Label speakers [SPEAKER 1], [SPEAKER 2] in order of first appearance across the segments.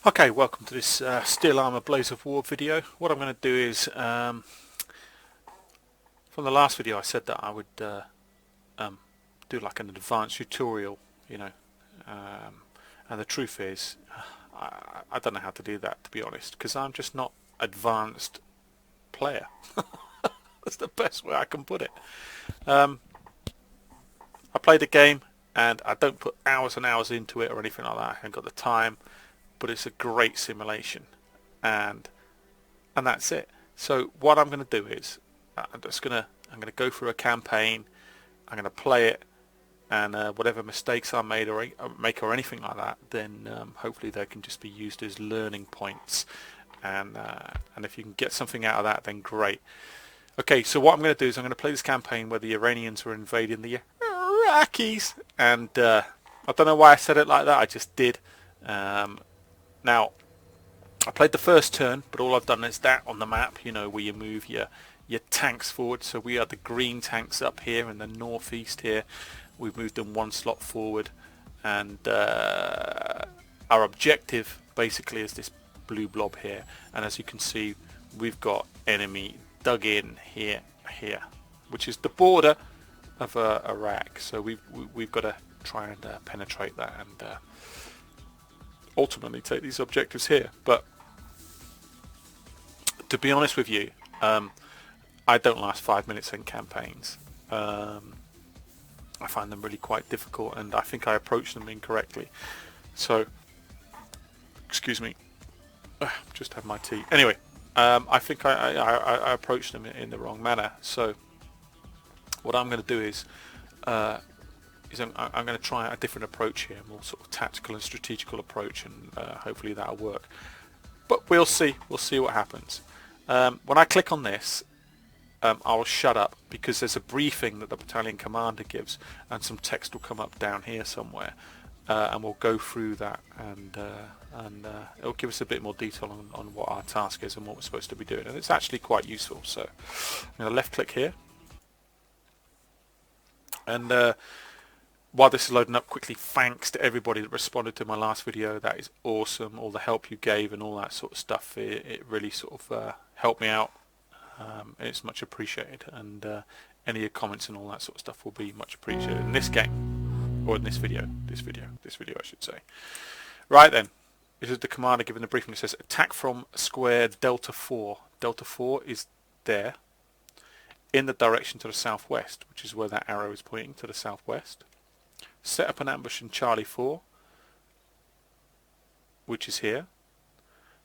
[SPEAKER 1] Okay, welcome to this Steel Armour Blaze of War video. What I'm going to do is, from the last video I said that I would do like an advanced tutorial, you know, and the truth is, I don't know how to do that, to be honest, because I'm just not advanced player. That's the best way I can put it. I play the game and I don't put hours and hours into it or anything like that. I haven't got the time, but it's a great simulation, and that's it. So what I'm going to do is I'm going to go through a campaign. I'm going to play it, and whatever mistakes I made or make or anything like that, then hopefully they can just be used as learning points. And if you can get something out of that, then great. Okay, so what I'm going to do is I'm going to play this campaign where the Iranians were invading the Iraqis, and I don't know why I said it like that. I just did. Now, I played the first turn, but all I've done is that on the map, you know, where you move your tanks forward. So we are the green tanks up here in the northeast here. We've moved them one slot forward, and our objective basically is this blue blob here. And as you can see, we've got enemy dug in here, which is the border of Iraq. So we've got to try and penetrate that and ultimately take these objectives here. But to be honest with you, I don't last 5 minutes in campaigns. I find them really quite difficult, and I think I approach them incorrectly. So, excuse me, just had my tea. Anyway, I think I approached them in the wrong manner. So, what I'm going to do is I'm going to try a different approach here, a more sort of tactical and strategical approach, and hopefully that'll work. But we'll see. We'll see what happens. When I click on this, I'll shut up because there's a briefing that the battalion commander gives, and some text will come up down here somewhere, and we'll go through that, and it'll give us a bit more detail on what our task is and what we're supposed to be doing, and it's actually quite useful. So I'm going to left click here, and while this is loading up quickly, thanks to everybody that responded to my last video. That is awesome. All the help you gave and all that sort of stuff, it really sort of helped me out. It's much appreciated, and any of your comments and all that sort of stuff will be much appreciated in this game, or in this video I should say. Right then, this is the commander giving the briefing. It says attack from square Delta 4. Delta 4 is there in the direction to the southwest, which is where that arrow is pointing, to the southwest. Set up an ambush in Charlie 4, which is here.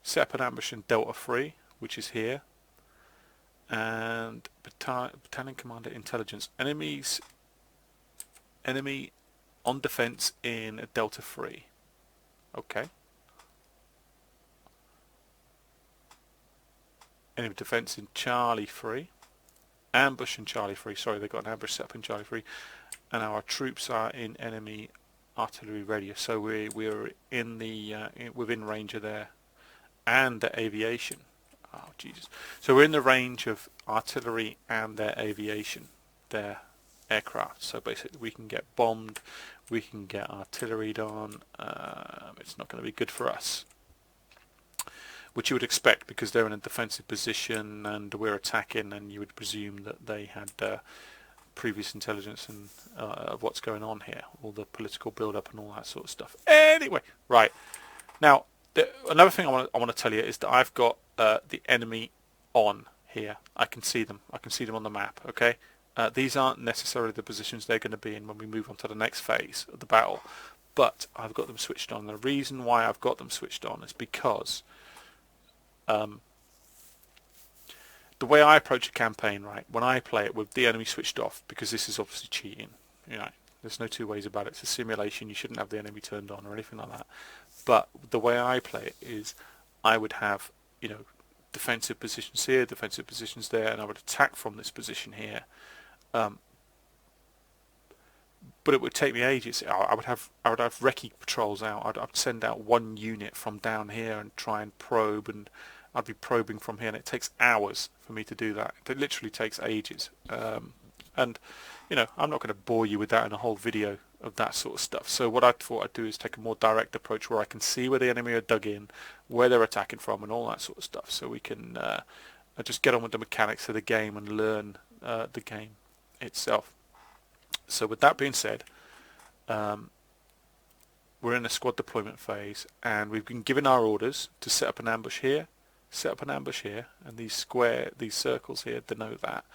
[SPEAKER 1] Set up an ambush in Delta 3, which is here. And battalion commander intelligence. Enemy on defense in Delta 3. Okay. Enemy defense in Charlie 3. Ambush in Charlie 3. Sorry, they got an ambush set up in Charlie 3. And our troops are in enemy artillery radius. So we're in the within range of their and the aviation. Oh Jesus! So we're in the range of artillery and their aviation, their aircraft. So basically, we can get bombed, we can get artilleried on. It's not going to be good for us, which you would expect because they're in a defensive position and we're attacking, and you would presume that they had previous intelligence and of what's going on here, all the political build-up and all that sort of stuff. Anyway, right now. Another thing I want to tell you is that I've got the enemy on here. I can see them. I can see them on the map. Okay, these aren't necessarily the positions they're going to be in when we move on to the next phase of the battle, but I've got them switched on. The reason why I've got them switched on is because the way I approach a campaign, right, when I play it with the enemy switched off, because this is obviously cheating, you know, there's no two ways about it. It's a simulation. You shouldn't have the enemy turned on or anything like that. But the way I play it is I would have, you know, defensive positions here, defensive positions there, and I would attack from this position here. But it would take me ages. I would have recce patrols out. I'd send out one unit from down here and try and probe, and I'd be probing from here, and it takes hours for me to do that. It literally takes ages. And you know, I'm not going to bore you with that in a whole video of that sort of stuff. So what I thought I'd do is take a more direct approach where I can see where the enemy are dug in, where they're attacking from, and all that sort of stuff. So we can just get on with the mechanics of the game and learn the game itself. So with that being said, we're in a squad deployment phase, and we've been given our orders to set up an ambush here, set up an ambush here, and these circles here denote that,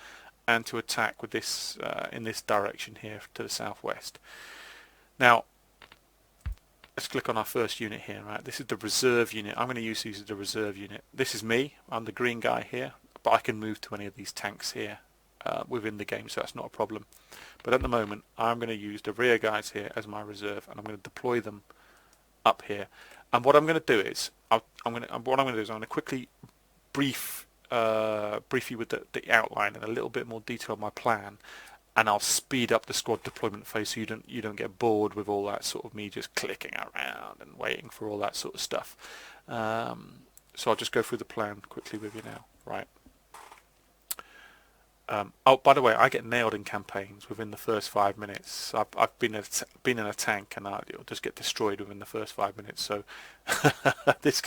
[SPEAKER 1] and to attack with this in this direction here to the southwest. Now let's click on our first unit here. Right, this is the reserve unit. I'm going to use these as the reserve unit. This is me. I'm the green guy here, but I can move to any of these tanks here within the game, so that's not a problem. But at the moment, I'm going to use the rear guys here as my reserve, and I'm going to deploy them up here. And what I'm going to do is, I'm going to quickly brief you with the outline and a little bit more detail of my plan, and I'll speed up the squad deployment phase so you don't get bored with all that sort of me just clicking around and waiting for all that sort of stuff. So I'll just go through the plan quickly with you now. Right. Oh, by the way, I get nailed in campaigns within the first 5 minutes. I've been in a tank, and it'll just get destroyed within the first 5 minutes. So this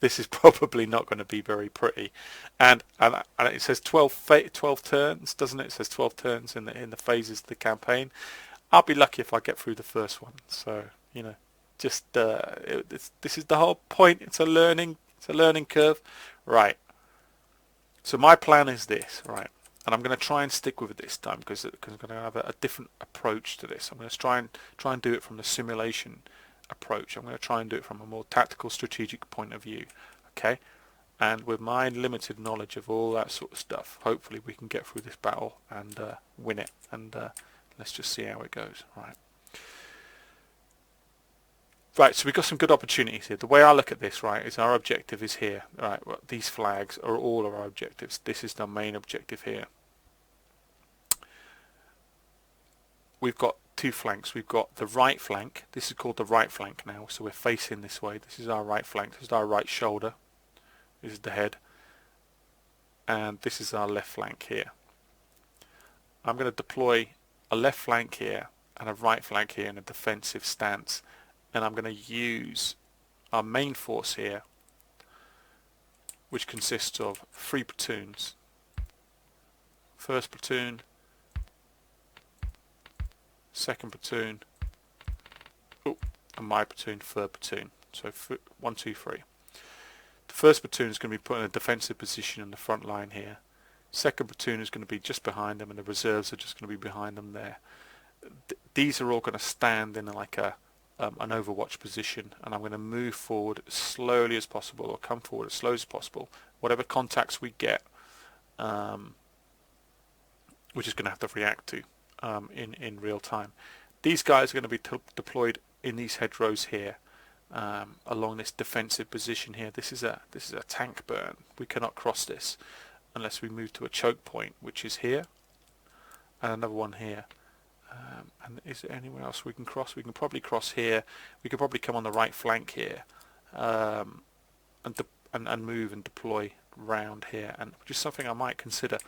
[SPEAKER 1] is probably not going to be very pretty. And it says 12 turns, doesn't it? It says 12 turns in the phases of the campaign. I'll be lucky if I get through the first one. So just this is the whole point. It's a learning curve, right? So my plan is this, right? And I'm going to try and stick with it this time because I'm going to have a different approach to this. I'm going to try and do it from the simulation approach. I'm going to try and do it from a more tactical, strategic point of view. Okay, and with my limited knowledge of all that sort of stuff, hopefully we can get through this battle and win it. And let's just see how it goes. Right, so we've got some good opportunities here. The way I look at this, right, is our objective is here. Right, well, these flags are all of our objectives. This is the main objective here. We've got two flanks. We've got the right flank. This is called the right flank now, so we're facing this way. This is our right flank. This is our right shoulder. This is the head. And this is our left flank here. I'm going to deploy a left flank here and a right flank here in a defensive stance. And I'm going to use our main force here, which consists of 3 platoons. First platoon, second platoon, and my platoon, third platoon. So 1, 2, 3. The first platoon is going to be put in a defensive position in the front line here. Second platoon is going to be just behind them, and the reserves are just going to be behind them there. These are all going to stand in like an overwatch position, and I'm going to move forward as slowly as possible, or come forward as slow as possible. Whatever contacts we get, we're just going to have to react to in real time. These guys are going to be deployed in these hedgerows here, along this defensive position here. This is a tank burn. We cannot cross this unless we move to a choke point, which is here, and another one here. And is there anywhere else we can cross? We can probably cross here. We could probably come on the right flank here, and move and deploy round here, and which is something I might consider.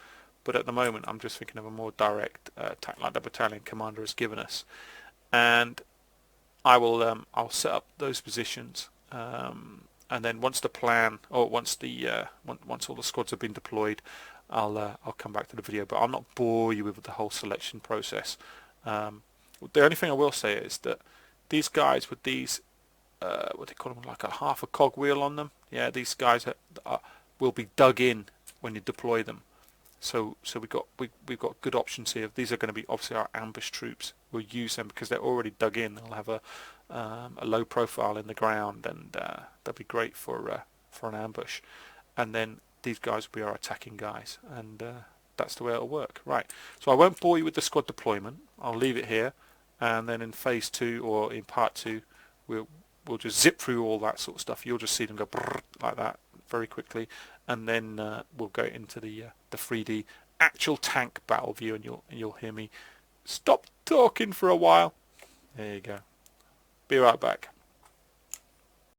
[SPEAKER 1] But at the moment, I'm just thinking of a more direct attack, like the battalion commander has given us. And I'll set up those positions, and then once the plan, or once all the squads have been deployed, I'll come back to the video. But I'll not bore you with the whole selection process. The only thing I will say is that these guys with these, what they call them, like a half a cogwheel on them. Yeah, these guys will be dug in when you deploy them. So we've got good options here. These are going to be obviously our ambush troops. We'll use them because they're already dug in. They'll have a low profile in the ground, and they'll be great for an ambush. And then these guys will be our attacking guys, and that's the way it'll work. Right. So I won't bore you with the squad deployment. I'll leave it here, and then in phase 2 or in part 2, we'll just zip through all that sort of stuff. You'll just see them go brrr, like that very quickly, and then we'll go into the 3D actual tank battle view, and you'll hear me stop talking for a while. There you go. Be right back.